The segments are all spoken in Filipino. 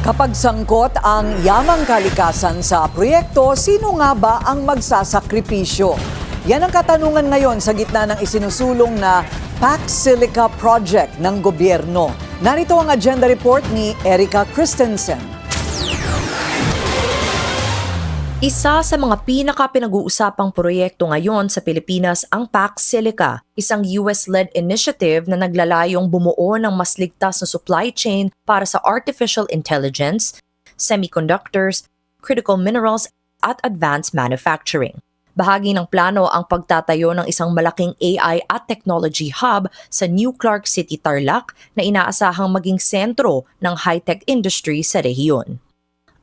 Kapag sangkot ang yamang kalikasan sa proyekto, sino nga ba ang magsasakripisyo? Yan ang katanungan ngayon sa gitna ng isinusulong na Pax Silica Project ng gobyerno. Narito ang agenda report ni Erica Christensen. Isa sa mga pinaka-pinag-uusapang proyekto ngayon sa Pilipinas ang Pax Silica, isang US-led initiative na naglalayong bumuo ng mas ligtas na supply chain para sa artificial intelligence, semiconductors, critical minerals at advanced manufacturing. Bahagi ng plano ang pagtatayo ng isang malaking AI at technology hub sa New Clark City, Tarlac na inaasahang maging sentro ng high-tech industry sa rehiyon.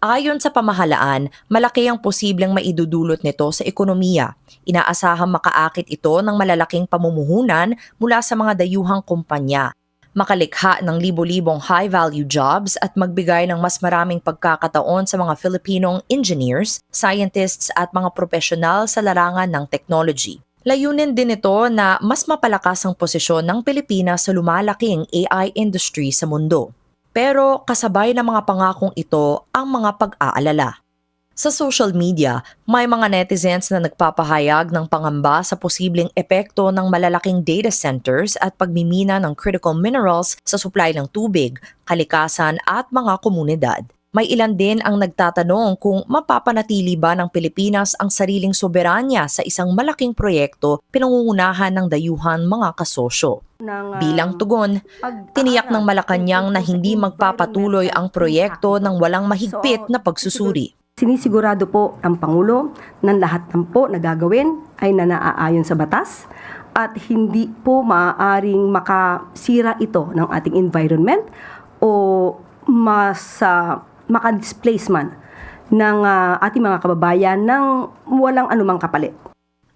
Ayon sa pamahalaan, malaki ang posibleng maidudulot nito sa ekonomiya. Inaasahang makaakit ito ng malalaking pamumuhunan mula sa mga dayuhang kumpanya, makalikha ng libo-libong high-value jobs at magbigay ng mas maraming pagkakataon sa mga Filipinong engineers, scientists at mga profesional sa larangan ng technology. Layunin din ito na mas mapalakas ang posisyon ng Pilipinas sa lumalaking AI industry sa mundo. Pero kasabay ng mga pangakong ito ang mga pag-aalala. Sa social media, may mga netizens na nagpapahayag ng pangamba sa posibleng epekto ng malalaking data centers at pagmimina ng critical minerals sa supply ng tubig, kalikasan at mga komunidad. May ilan din ang nagtatanong kung mapapanatili ba ng Pilipinas ang sariling soberanya sa isang malaking proyekto pinangungunahan ng dayuhan mga kasosyo. Bilang tugon, tiniyak ng Malacanang na hindi magpapatuloy ang proyekto ng walang mahigpit na pagsusuri. Sinisigurado po ang Pangulo na lahat ng po na gagawin ay naaayon sa batas at hindi po maaaring makasira ito ng ating environment o maka-displace man ng ating mga kababayan ng walang anumang kapalit.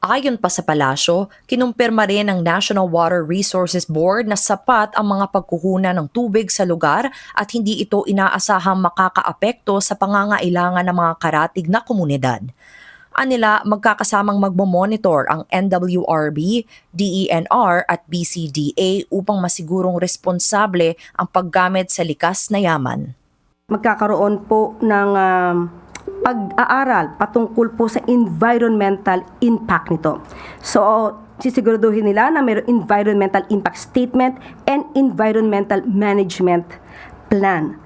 Ayon pa sa palasyo, kinumpirma rin ng National Water Resources Board na sapat ang mga pagkukunan ng tubig sa lugar at hindi ito inaasahang makakaapekto sa pangangailangan ng mga karatig na komunidad. Anila, magkakasamang magmomonitor ang NWRB, DENR at BCDA upang masigurong responsable ang paggamit sa likas na yaman. Magkakaroon po ng pag-aaral patungkol po sa environmental impact nito. So, sisiguraduhin nila na mayroong environmental impact statement and environmental management plan.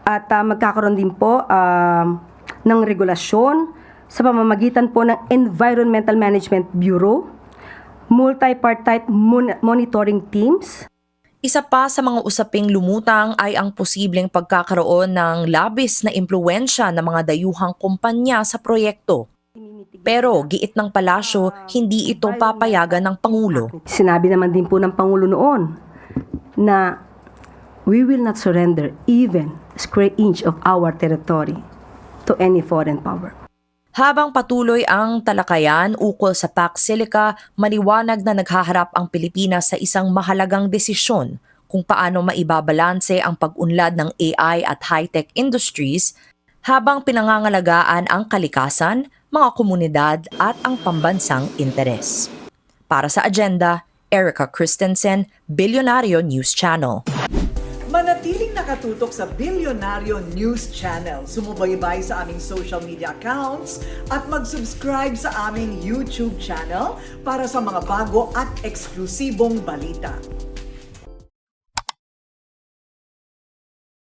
At magkakaroon din po ng regulasyon sa pamamagitan po ng Environmental Management Bureau, multi-partite monitoring teams. Isa pa sa mga usaping lumutang ay ang posibleng pagkakaroon ng labis na impluwensya ng mga dayuhang kumpanya sa proyekto. Pero giit ng palasyo, hindi ito papayagan ng Pangulo. Sinabi naman din po ng Pangulo noon na we will not surrender even a square inch of our territory to any foreign power. Habang patuloy ang talakayan ukol sa Pax Silica, maliwanag na naghaharap ang Pilipinas sa isang mahalagang desisyon kung paano maibabalanse ang pag-unlad ng AI at high-tech industries habang pinangangalagaan ang kalikasan, mga komunidad at ang pambansang interes. Para sa agenda, Erica Christensen, Bilyonaryo News Channel. Manatiling nakatutok sa Bilyonaryo News Channel. Sumubaybay sa aming social media accounts at mag-subscribe sa aming YouTube channel para sa mga bago at eksklusibong balita.